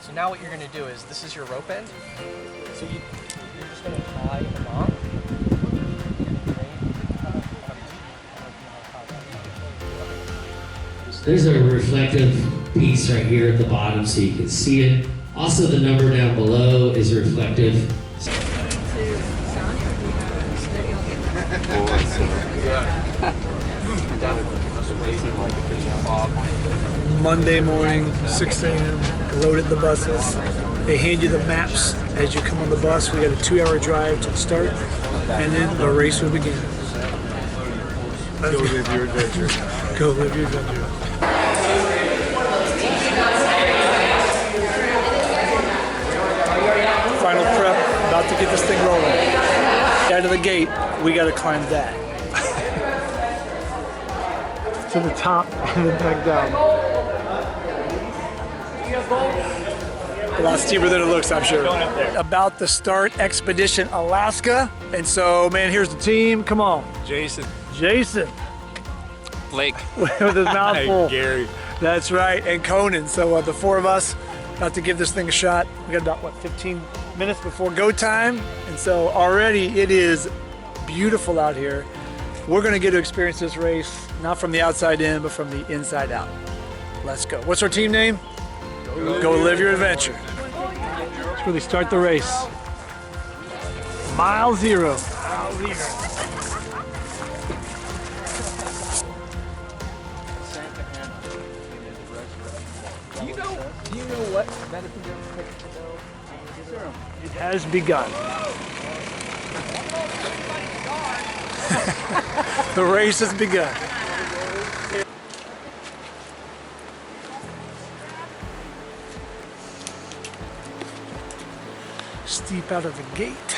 So now what you're going to do is, this is your rope end. So you're just going to tie a knot. There's a reflective piece right here at the bottom so you can see it. Also, the number down below is reflective. Monday morning, 6 a.m., loaded the buses. They hand you the maps as you come on the bus. We got a 2-hour drive to the start, and then the race will begin. Go live your adventure. Go live your adventure. Final prep, about to get this thing rolling. Out of the gate, we got to climb that. To the top and then back down. A lot steeper than it looks, I'm sure. About to start Expedition Alaska. And so, man, here's the team. Come on. Jason. Blake. With his mouth full. Gary. That's right. And Conan. So the 4 of us about to give this thing a shot. We got about, what, 15 minutes before go time. And so already it is beautiful out here. We're going to get to experience this race, not from the outside in, but from the inside out. Let's go. What's our team name? Go live your adventure. Let's really start the race. Mile zero. Do you know what medicine takes to know? It has begun. The race has begun. Steep out of the gate.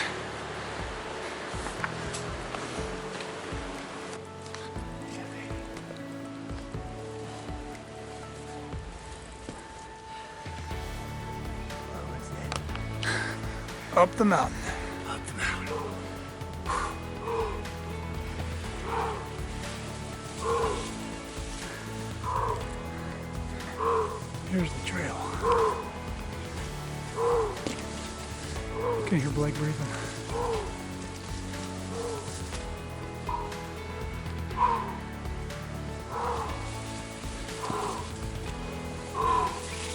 Up the mountain. Up the mountain. Here's the trail. Can you hear Blake breathing?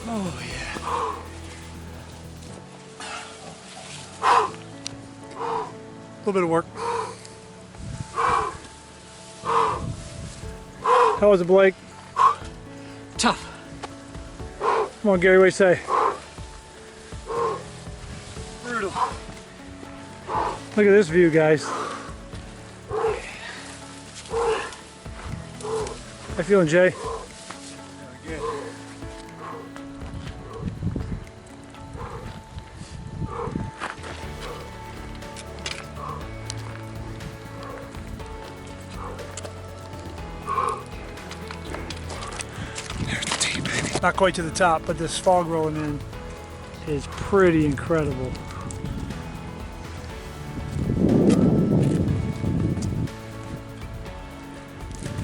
Oh yeah. A little bit of work. How was it, Blake? Tough. Come on, Gary, what do you say? Brutal. Look at this view, guys. How you feeling, Jay? Not quite to the top, but this fog rolling in is pretty incredible.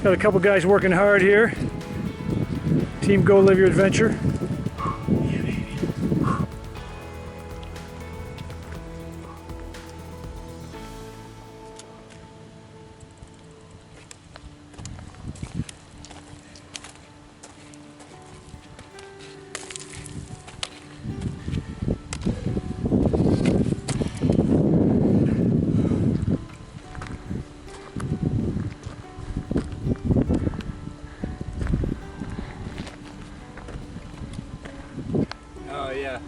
Got a couple guys working hard here. Team Go Live Your Adventure. Oh yeah.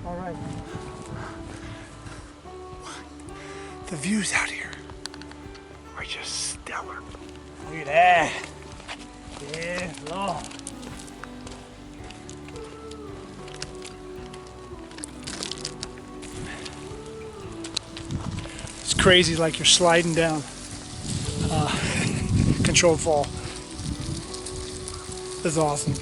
All right. The views out here are just stellar. Look at that. Yeah, long. crazy, like you're sliding down. Controlled fall. That's awesome.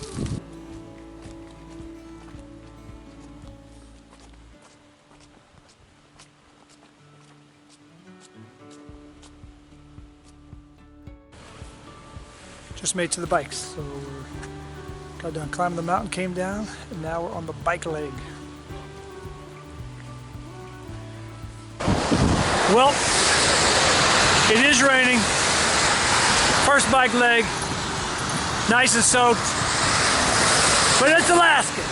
Just made it to the bikes. So we got done climbing the mountain, came down, and now we're on the bike leg. Well, it is raining. First bike leg, nice and soaked, but it's Alaska.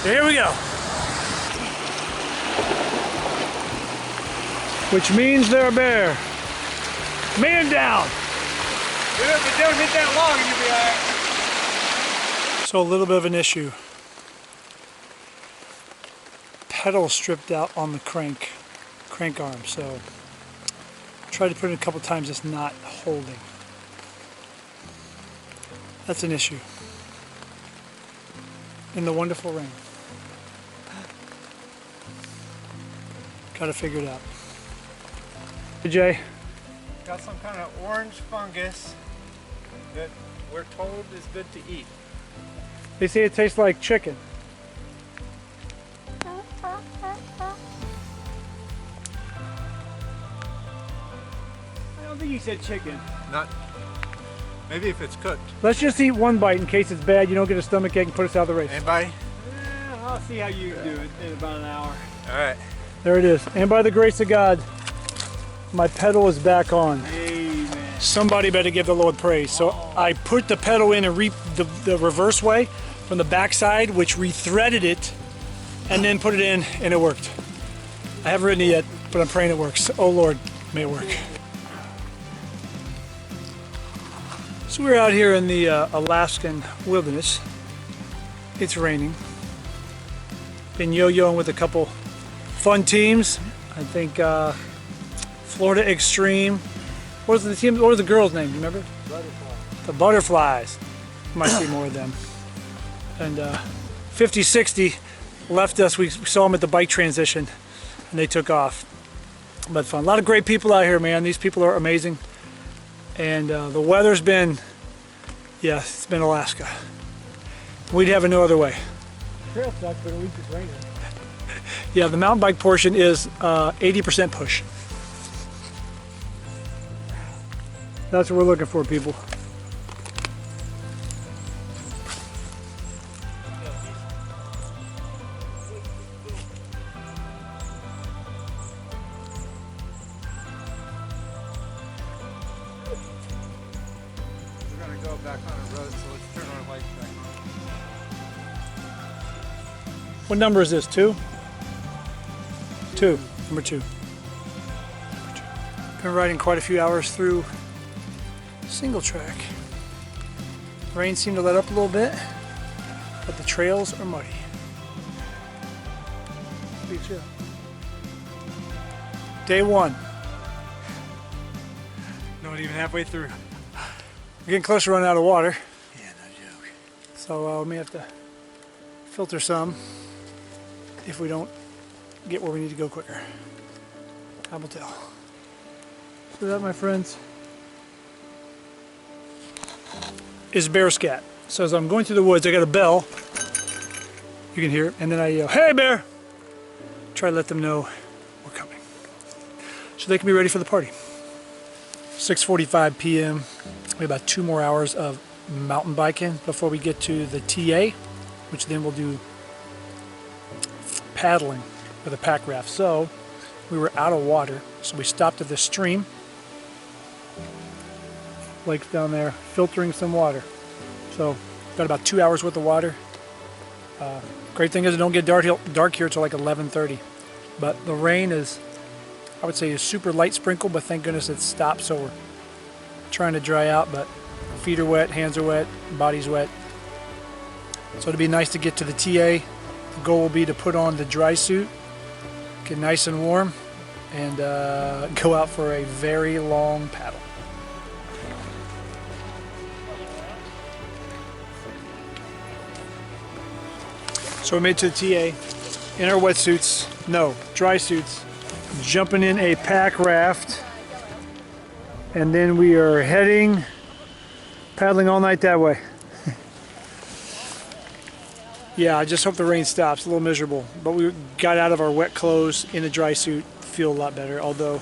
Here we go. Which means they're a bear. Man down. But don't hit that long and you'll be alright. So a little bit of an issue. Pedal stripped out on the crank arm, so tried to put it a couple times, it's not holding. That's an issue. In the wonderful rain. Gotta figure it out. Hey Jay. Got some kind of orange fungus that we're told is good to eat. They say it tastes like chicken. I don't think he said chicken. Not. Maybe if it's cooked. Let's just eat one bite in case it's bad. You don't get a stomachache and put us out of the race. Anybody? I'll see how you do it in about an hour. All right. There it is. And by the grace of God, my pedal is back on. Amen. Somebody better give the Lord praise. So I put the pedal in and the reverse way from the backside, which rethreaded it, and then put it in, and it worked. I haven't ridden it yet, but I'm praying it works. Oh Lord, may it work. So we're out here in the Alaskan wilderness. It's raining. Been yo-yoing with a couple fun teams. I think Florida Extreme. What was the team? What was the girls' name? Do you remember? Butterflies. The Butterflies. Might see more of them. And 50-60 left us. We saw them at the bike transition, and they took off. But fun. A lot of great people out here, man. These people are amazing. And the weather's been, yes, it's been Alaska. We'd have it no other way. Trail sucks, but at least it's raining. Yeah, the mountain bike portion is 80% push. That's what we're looking for, people. We're going to go back on the road, so let's turn our lights back on. What number is this? 2? 2. Number 2. Been riding quite a few hours through single track. Rain seemed to let up a little bit, but the trails are muddy. Pretty chill. Day 1. Not even halfway through. We're getting close to running out of water, Yeah, no joke. so we may have to filter some if we don't get where we need to go quicker. I will tell. So that, my friends, is bear scat. So as I'm going through the woods, I got a bell. You can hear it, and then I yell, "Hey, bear!" Try to let them know we're coming, so they can be ready for the party. 6:45 p.m. We have about 2 more hours of mountain biking before we get to the TA, which then we'll do paddling with a pack raft. So we were out of water, so we stopped at this stream. Lake's down there, filtering some water. So got about 2 hours worth of water. Great thing is it don't get dark here till like 11:30. But the rain is, I would say, a super light sprinkle, but thank goodness it stopped. So we're trying to dry out, but feet are wet, hands are wet, body's wet. So it'd be nice to get to the TA. The goal will be to put on the dry suit, get nice and warm, and go out for a very long paddle. So we made it to the TA in our wetsuits, no, dry suits, jumping in a pack raft, and then we are heading, paddling all night that way. Yeah, I just hope the rain stops. A little miserable, but we got out of our wet clothes in a dry suit. Feel a lot better, although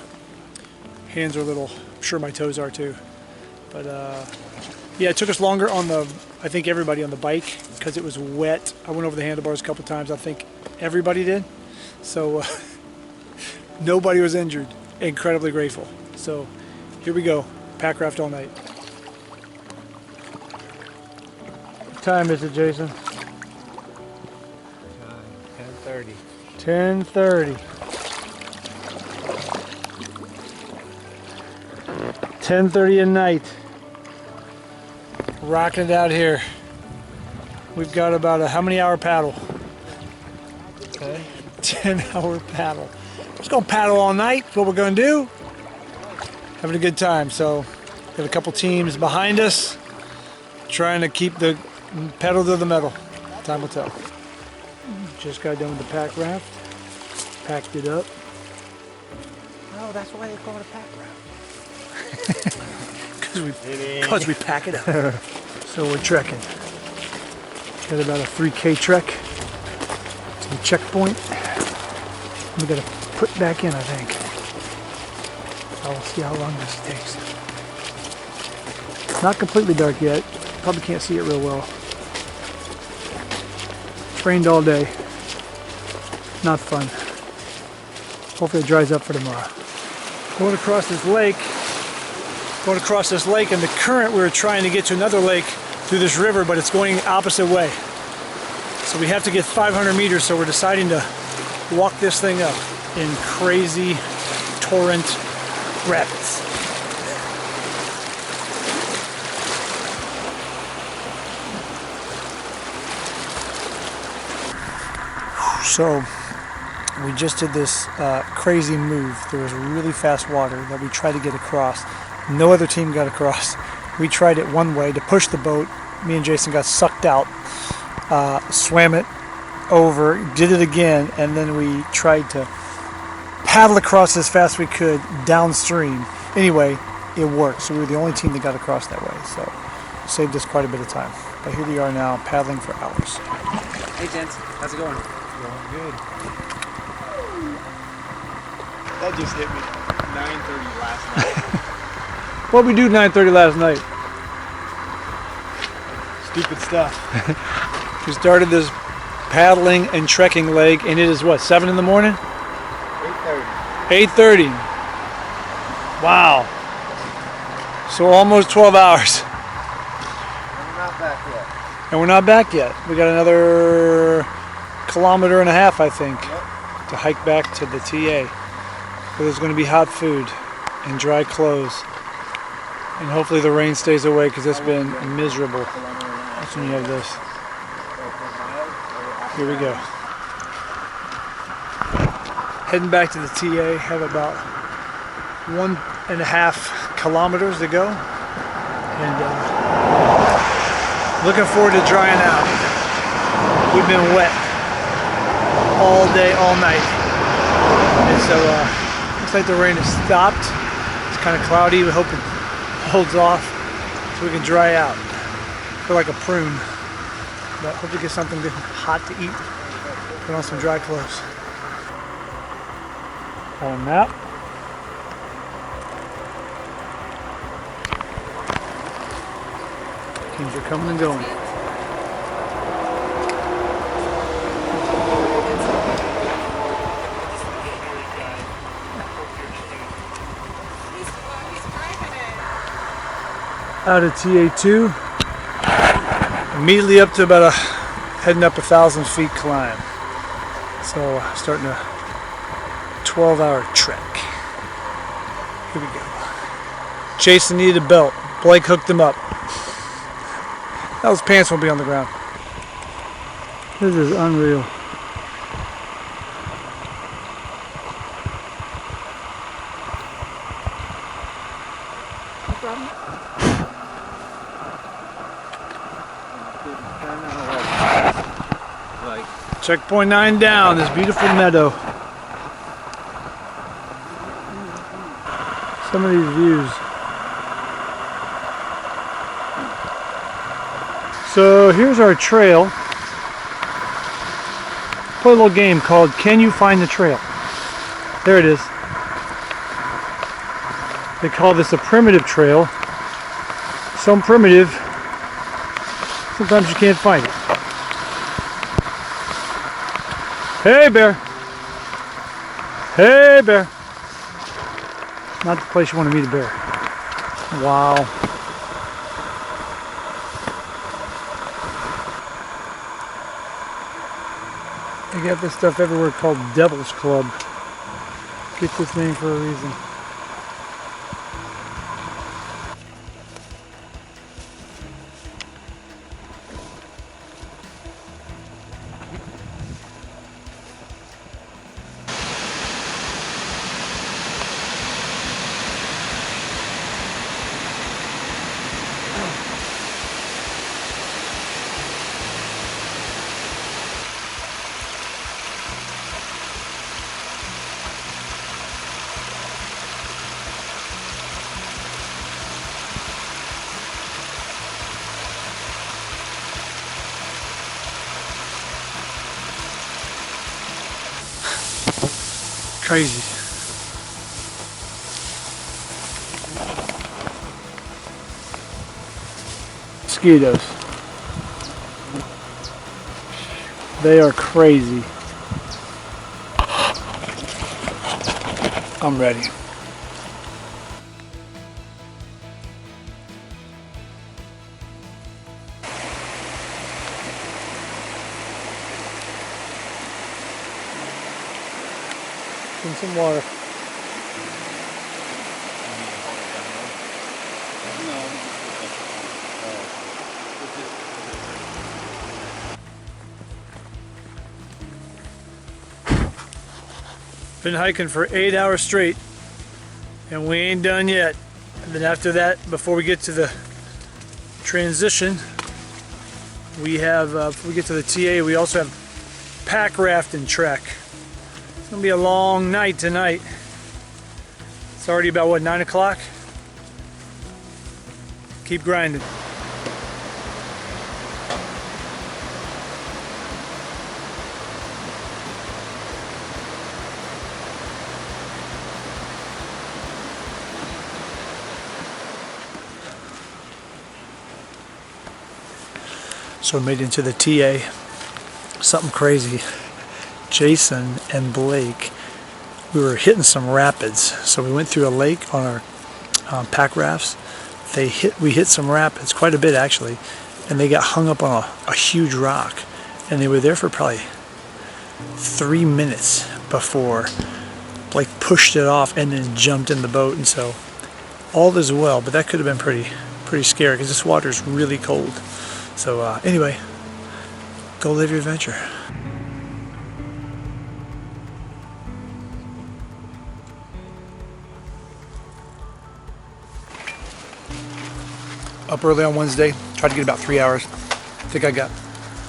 hands are a little, I'm sure my toes are too. But yeah, it took us longer on the, I think everybody on the bike, because it was wet. I went over the handlebars a couple times. I think everybody did. So nobody was injured. Incredibly grateful. So here we go, pack raft all night. What time is it, Jason? 10:30. 10:30. 10:30 at night. Rocking it out here. We've got about a how many hour paddle? Okay. 10-hour paddle. Just gonna paddle all night. That's what we're gonna do. Having a good time. So got a couple teams behind us trying to keep the pedal to the metal. Time will tell. Just got done with the pack raft. Packed it up. Oh, that's why they call it a pack raft. Because we pack it up. So we're trekking. Got about a 3K trek to the checkpoint. We gotta put back in, I think. So we'll see how long this takes. It's not completely dark yet. Probably can't see it real well. It's rained all day. Not fun. Hopefully it dries up for tomorrow. Going across this lake, and the current, we were trying to get to another lake through this river, but it's going opposite way. So we have to get 500 meters, so we're deciding to walk this thing up in crazy torrent rapids. So we just did this crazy move. There was really fast water that we tried to get across. No other team got across. We tried it one way to push the boat. Me and Jason got sucked out, swam it over, did it again, and then we tried to paddle across as fast as we could downstream. Anyway, it worked. So we were the only team that got across that way. So it saved us quite a bit of time. But here we are now, paddling for hours. Hey, gents. How's it going? Going good. That just hit me 9:30 last night. What did we do 9:30 last night? Stupid stuff. We started this paddling and trekking leg, and it is what, 7 in the morning? 8:30. 8:30. Wow. So almost 12 hours. I'm not back yet. And we're not back yet. We got another 1.5 kilometers, I think, to hike back to the TA. Where there's going to be hot food and dry clothes. And hopefully the rain stays away because it's been miserable. That's when you have this. Here we go. Heading back to the TA, have about 1.5 kilometers to go. And looking forward to drying out. We've been wet all day, all night. And so looks like the rain has stopped. It's kind of cloudy. We hope it holds off so we can dry out. Feel like a prune. But hope to get something good, hot to eat. Put on some dry clothes. Got a map. Teams are coming and going. Out of TA2, immediately up to about heading up 1,000 feet climb. So starting a 12-hour trek. Here we go. Jason needed a belt. Blake hooked him up. Those pants won't be on the ground. This is unreal. Checkpoint 9 down, this beautiful meadow. Some of these views. So here's our trail. Play a little game called Can You Find the Trail? There it is. They call this a primitive trail. So primitive, sometimes you can't find it. Hey bear! Hey bear! Not the place you want to meet a bear. Wow. They got this stuff everywhere called Devil's Club. Gets this name for a reason. Crazy. Mosquitoes. They are crazy. I'm ready. In some water. Been hiking for 8 hours straight and we ain't done yet. And then after that, before we get to the transition, we have, before we get to the TA, we also have pack raft and trek. It's gonna be a long night tonight. It's already about what, 9 o'clock? Keep grinding. So we made it into the TA. Something crazy. Jason and Blake, we were hitting some rapids. So we went through a lake on our pack rafts. We hit some rapids, quite a bit actually, and they got hung up on a huge rock. And they were there for probably 3 minutes before Blake pushed it off and then jumped in the boat. And so all is well, but that could have been pretty scary because this water is really cold. So anyway, go live your adventure. Up early on Wednesday, tried to get about 3 hours. I think I got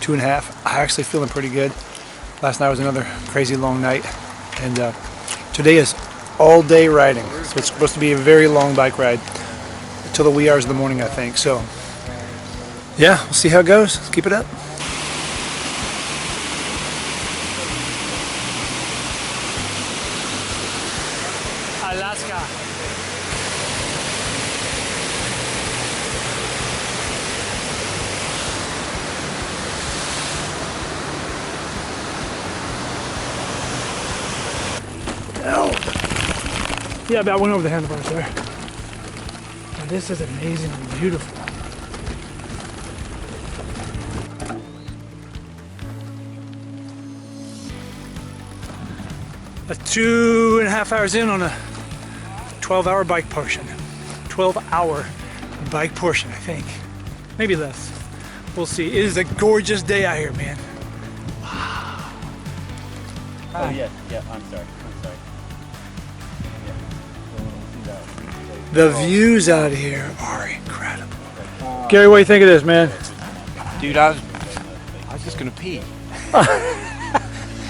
2.5. I'm actually feeling pretty good. Last night was another crazy long night. And today is all day riding. So it's supposed to be a very long bike ride until the wee hours of the morning, I think. So yeah, we'll see how it goes. Let's keep it up. Alaska. Oh. Yeah, about went over the handlebars there. But this is amazingly beautiful. A 2.5 hours in on a 12-hour bike portion. 12-hour bike portion, I think. Maybe less. We'll see. It is a gorgeous day out here, man. Wow. Oh yeah, I'm sorry. The views out here are incredible. Gary, what do you think of this, man? Dude, I was just gonna pee.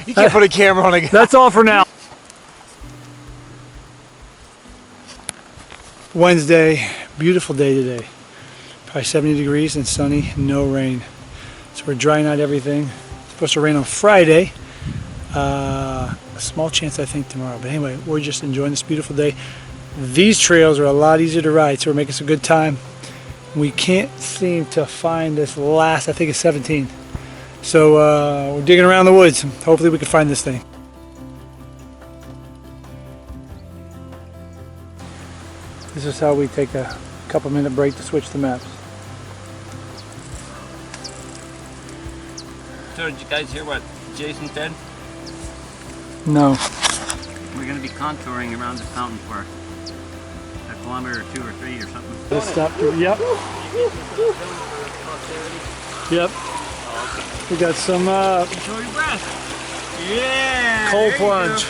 You can't put a camera on again. That's all for now. Wednesday, beautiful day today. Probably 70 degrees and sunny, no rain. So we're drying out everything. It's supposed to rain on Friday. A small chance I think tomorrow. But anyway, we're just enjoying this beautiful day. These trails are a lot easier to ride, so we're making some good time. We can't seem to find this last, I think it's 17. So we're digging around the woods. Hopefully we can find this thing. This is how we take a couple minute break to switch the maps. So did you guys hear what Jason said? No. We're going to be contouring around this mountain for a kilometer or 2 or 3 or something. Let's stop. Yep. Yep. We got some Control your breath. Yeah. cold there you plunge.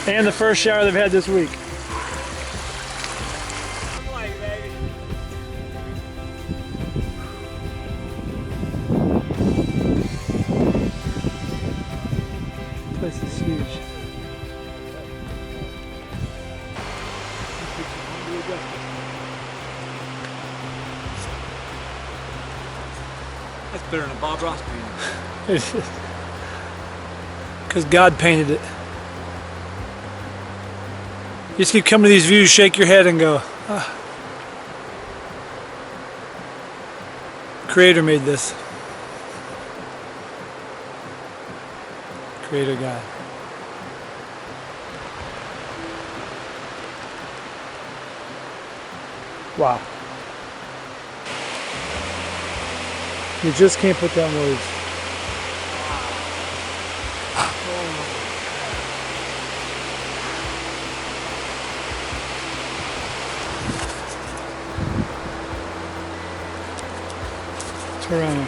And the first shower they've had this week. go. Like, baby. This place is huge. That's better than a Bob Ross painting. Because God painted it. You just keep coming to these views, shake your head and go, ah. Creator made this. Creator God. Wow. You just can't put down words. Turn around.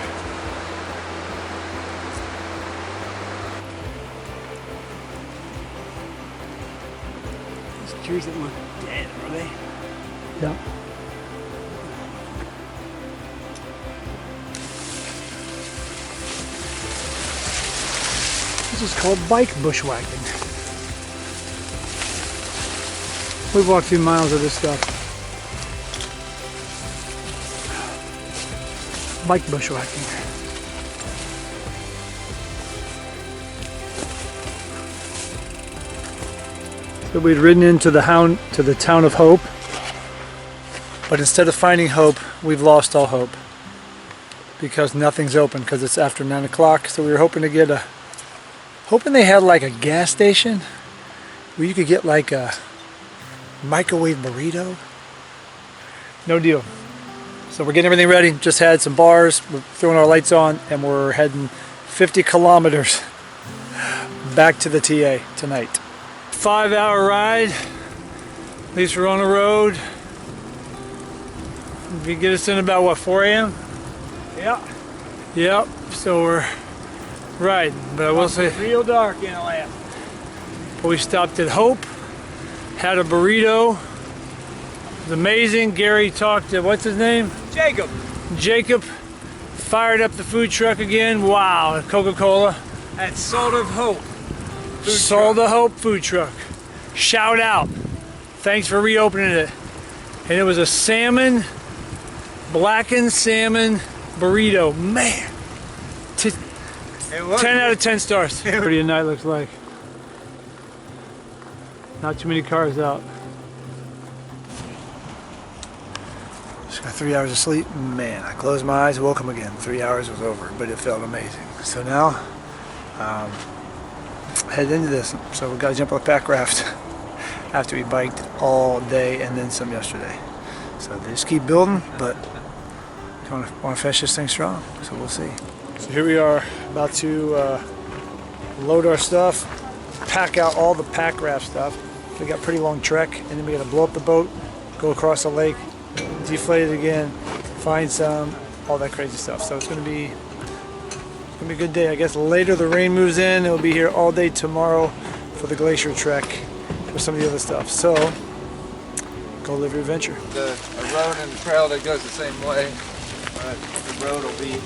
These trees that look dead, are they? Yeah. This is called bike bushwhacking. We've walked 2 miles of this stuff. Bike bushwhacking. So we'd ridden into the town of Hope, but instead of finding hope, we've lost all hope because nothing's open because it's after 9 o'clock. So we were hoping to hoping they had like a gas station where you could get like a microwave burrito. No deal. So we're getting everything ready. Just had some bars. We're throwing our lights on and we're heading 50 kilometers back to the TA tonight. 5-hour ride. At least we're on the road. We get us in about what, 4 a.m.? Yeah. Yep. So we're riding. But I will say, Real dark in Atlanta. we stopped at Hope, had a burrito. It was amazing. Gary talked to, what's his name? Jacob. Jacob. Fired up the food truck again. Wow. Coca-Cola. At Salt of Hope. Salt of Hope food truck. Shout out. Thanks for reopening it. And it was a salmon, blackened salmon burrito. Man. 10 out of 10 stars. Pretty a night looks like. Not too many cars out. Just got 3 hours of sleep. Man, I closed my eyes, woke them again. 3 hours was over, but it felt amazing. So now, head into this. So we got to jump on the packraft after we biked all day and then some yesterday. So they just keep building, but want to finish this thing strong. So we'll see. So here we are, about to load our stuff, pack out all the packraft stuff. We got a pretty long trek, and then we got to blow up the boat, go across the lake, deflate it again, find some, all that crazy stuff. So it's gonna be a good day. I guess later the rain moves in. It'll be here all day tomorrow for the glacier trek for some of the other stuff. So go live your adventure. A road and trail that goes the same way, but the road will be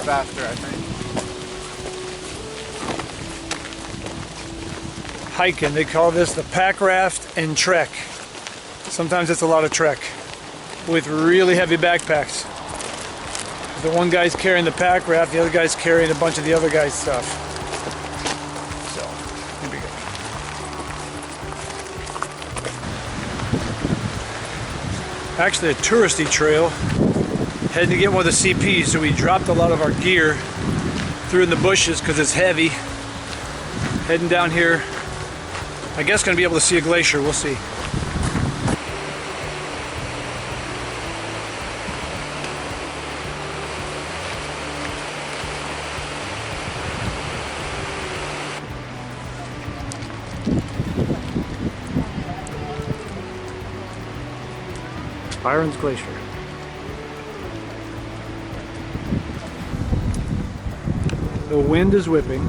faster, I think. hiking. They call this the packraft and trek. Sometimes it's a lot of trek with really heavy backpacks. The one guy's carrying the packraft, the other guy's carrying a bunch of the other guy's stuff. So, here we go. Actually a touristy trail, heading to get one of the CPs, so we dropped a lot of our gear through in the bushes because it's heavy. Heading down here, I guess gonna be able to see a glacier, we'll see. Byron's Glacier. The wind is whipping.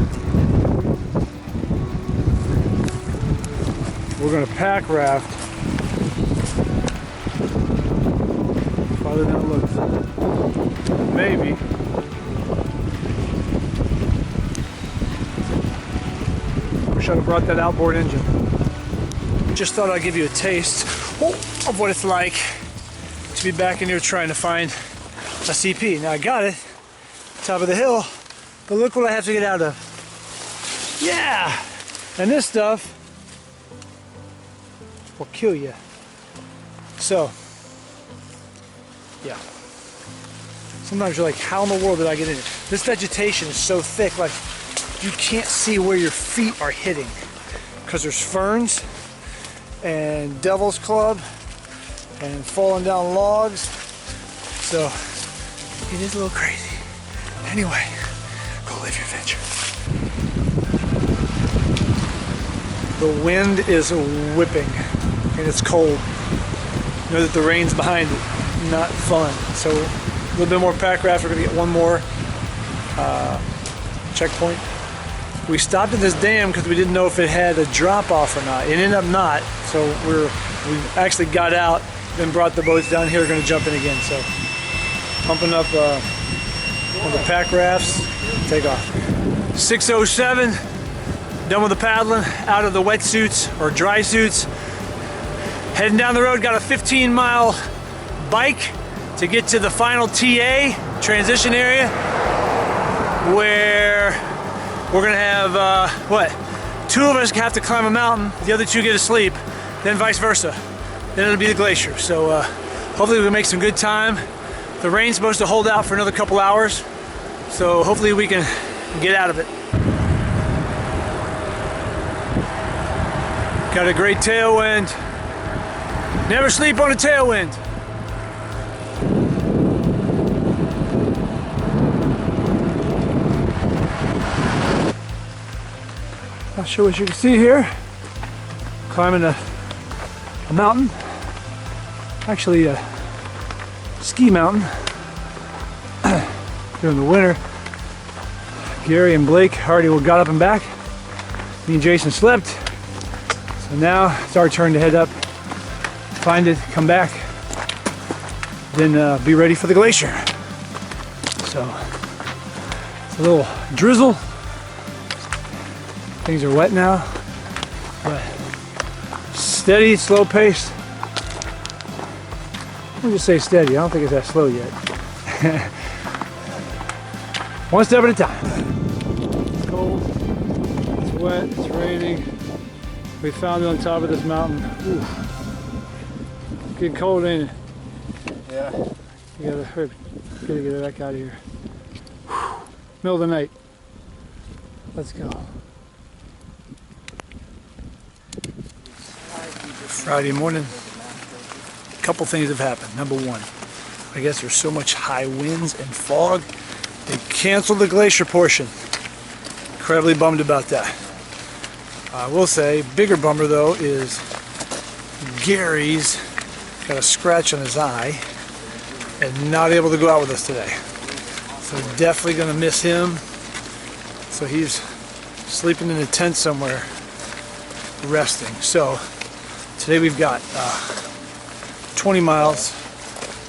We're going to pack raft farther than it looks. Maybe. Wish I'd have brought that outboard engine. Just thought I'd give you a taste of what it's like to be back in here trying to find a CP. Now I got it, top of the hill, but look what I have to get out of. Yeah, and this stuff will kill you. So, yeah. Sometimes you're like, how in the world did I get in it? This vegetation is so thick, like you can't see where your feet are hitting because there's ferns and devil's club and falling down logs. So it is a little crazy. Anyway, go live your adventure. The wind is whipping and it's cold. You know that the rain's behind it. Not fun. So a little bit more pack raft. We're gonna get one more checkpoint. We stopped at this dam because we didn't know if it had a drop off or not. It ended up not. So we actually got out, then brought the boats down here. We're gonna jump in again. So pumping up on the pack rafts, take off. 6:07, done with the paddling, out of the wetsuits or dry suits. Heading down the road, got a 15-mile bike to get to the final TA, transition area, where we're gonna have, two of us have to climb a mountain, the other two get to sleep, then vice versa. Then it'll be the glacier. So hopefully we make some good time. The rain's supposed to hold out for another couple hours, so hopefully we can get out of it. Got a great tailwind. Never sleep on a tailwind. Not sure what you can see here. Climbing a mountain. Actually a ski mountain. During the winter. Gary and Blake already got up and back. Me and Jason slept. So now it's our turn to head up, find it, come back, then be ready for the glacier. So it's a little drizzle. Things are wet now, but steady, slow pace. Let me just say steady. I don't think it's that slow yet. One step at a time. It's cold, it's wet, it's raining. We found it on top of this mountain. Ooh. Getting cold, ain't it? Yeah. You gotta hurry. Gotta get it back out of here. Whew. Middle of the night. Let's go. Friday morning. A couple things have happened. Number one, I guess there's so much high winds and fog, they canceled the glacier portion. Incredibly bummed about that. I will say, bigger bummer though is Gary's got a scratch on his eye and not able to go out with us today. So definitely gonna miss him. So he's sleeping in a tent somewhere, resting. So today we've got 20 miles,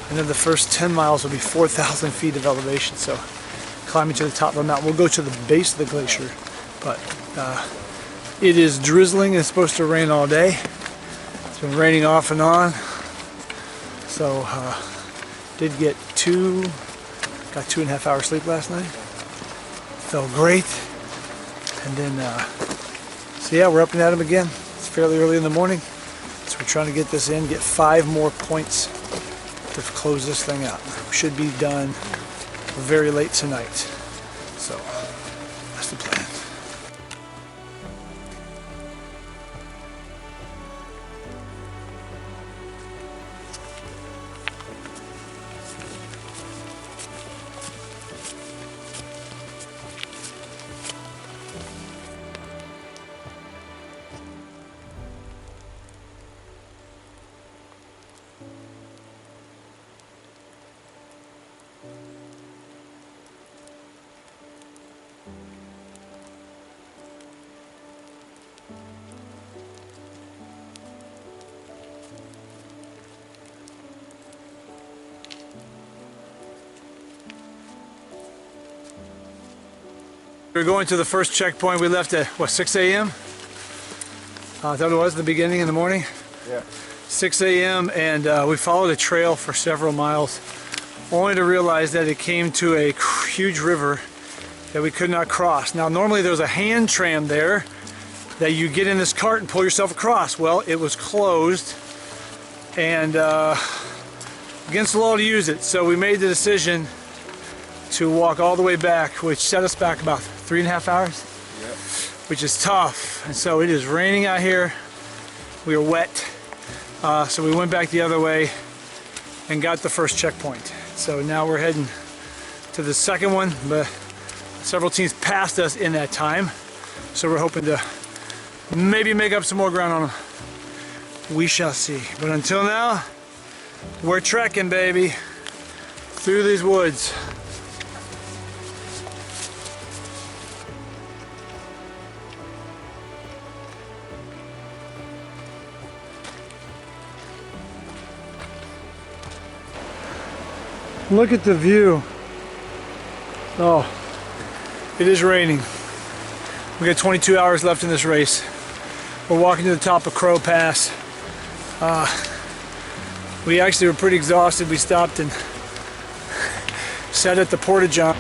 and then the first 10 miles will be 4,000 feet of elevation. So climbing to the top of the mountain. We'll go to the base of the glacier, but It is drizzling. It's supposed to rain all day. It's been raining off and on. So did get got 2.5 hours sleep last night. Felt great. And then, so yeah, we're up and at 'em again. It's fairly early in the morning. So we're trying to get this in, get 5 more points to close this thing out. We should be done very late tonight. So that's the plan. We're going to the first checkpoint. We left at, what, 6 a.m.? I thought it was the beginning in the morning. Yeah. 6 a.m. and we followed a trail for several miles, only to realize that it came to a huge river that we could not cross. Now normally there's a hand tram there that you get in this cart and pull yourself across. Well, it was closed and against the law to use it, so we made the decision to walk all the way back, which set us back about 3.5 hours. Yep. Which is tough. And so it is raining out here. We are wet. So we went back the other way and got the first checkpoint. So now we're heading to the second one, but several teams passed us in that time. So we're hoping to maybe make up some more ground on them. We shall see. But until now, we're trekking, baby, through these woods. Look at the view. Oh, it is raining. We got 22 hours left in this race. We're walking to the top of Crow Pass. We actually were pretty exhausted. We stopped and sat at the Porta-John.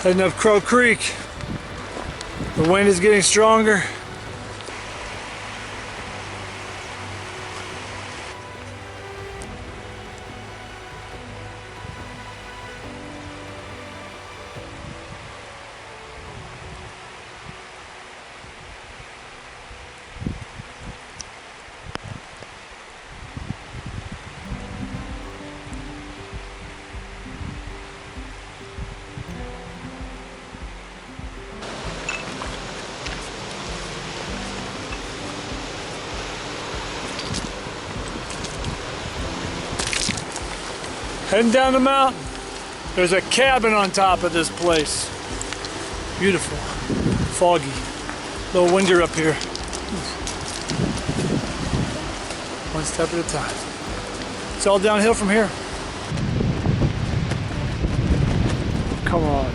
Heading up Crow Creek. The wind is getting stronger. Heading down the mountain. There's a cabin on top of this place. Beautiful. Foggy. A little windier up here. One step at a time. It's all downhill from here. Come on.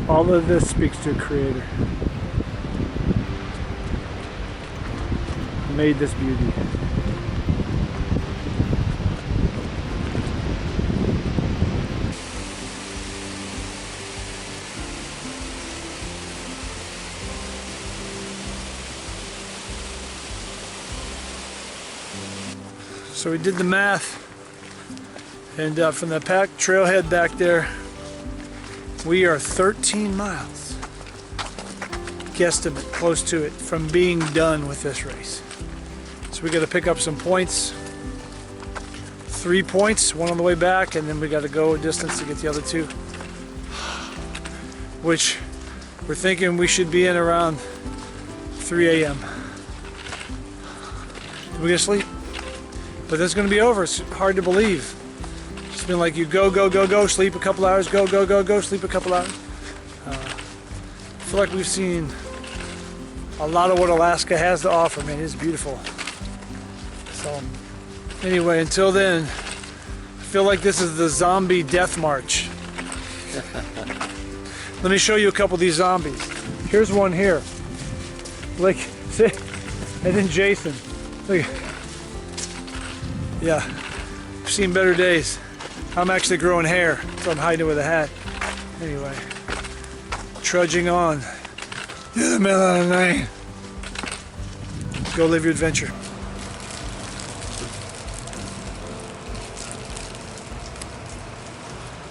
All of this speaks to a creator. Made this beauty. So we did the math, and from the pack trailhead back there, we are 13 miles, guesstimate, close to it, from being done with this race. So we got to pick up some points, 3 points, one on the way back, and then we got to go a distance to get the other 2, which we're thinking we should be in around 3 a.m. We're gonna sleep, but that's gonna be over. It's hard to believe. It's been like you go, sleep a couple hours, go, sleep a couple hours. I feel like we've seen a lot of what Alaska has to offer, man. It's beautiful. So anyway, until then, I feel like this is the zombie death march. Let me show you a couple of these zombies. Here's one here. Like, see? And then Jason. Look. Yeah, I've seen better days. I'm actually growing hair, so I'm hiding it with a hat. Anyway, trudging on. In the middle of the night. Go live your adventure.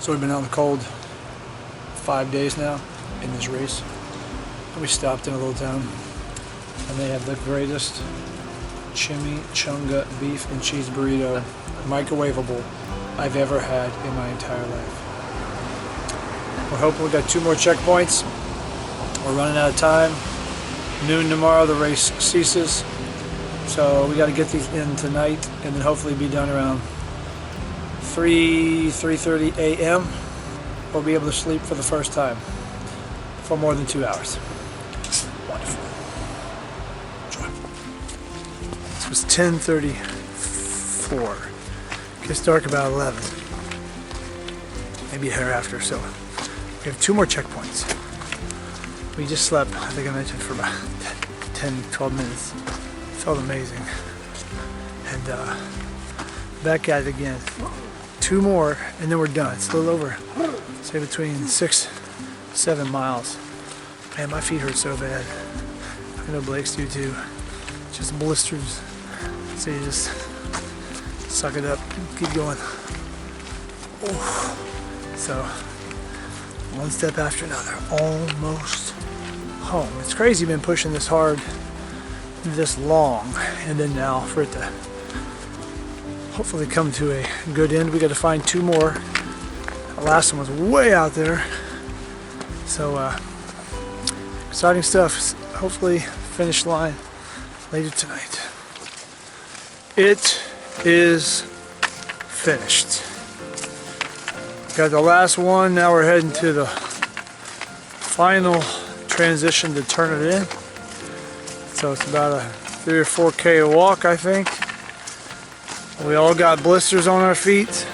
So we've been out in the cold 5 days now in this race. And we stopped in a little town and they have the greatest chimichanga beef and cheese burrito, microwavable, I've ever had in my entire life. We're hoping we got 2 more checkpoints. We're running out of time. Noon tomorrow the race ceases. So we got to get these in tonight and then hopefully be done around 3:30 a.m. We'll be able to sleep for the first time for more than 2 hours. Wonderful. Enjoy. This was 10:34. Gets dark about 11. Maybe a hair after, so we have 2 more checkpoints. We just slept, I think I mentioned, for about 10, 12 minutes. Felt amazing. And back at it again. 2 more, and then we're done. It's a little over, say between 6-7 miles. Man, my feet hurt so bad. I know Blake's do too. Just blisters. So you just suck it up, keep going. Oh. So, one step after another, almost home. It's crazy been pushing this hard, this long, and then now for it to hopefully come to a good end. We got to find 2 more. The last one was way out there. So exciting stuff. Hopefully finish line later tonight. It is finished. Got the last one. Now we're heading to the final transition to turn it in. So it's about a 3 or 4K walk, I think. We all got blisters on our feet,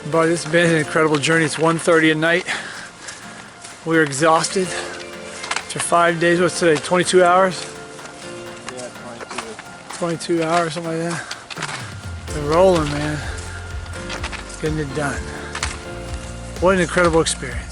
but it's been an incredible journey. It's 1:30 at night. We're exhausted after 5 days. What's today? 22 hours? Yeah, 22. 22 hours, something like that. We're rolling, man. Getting it done. What an incredible experience.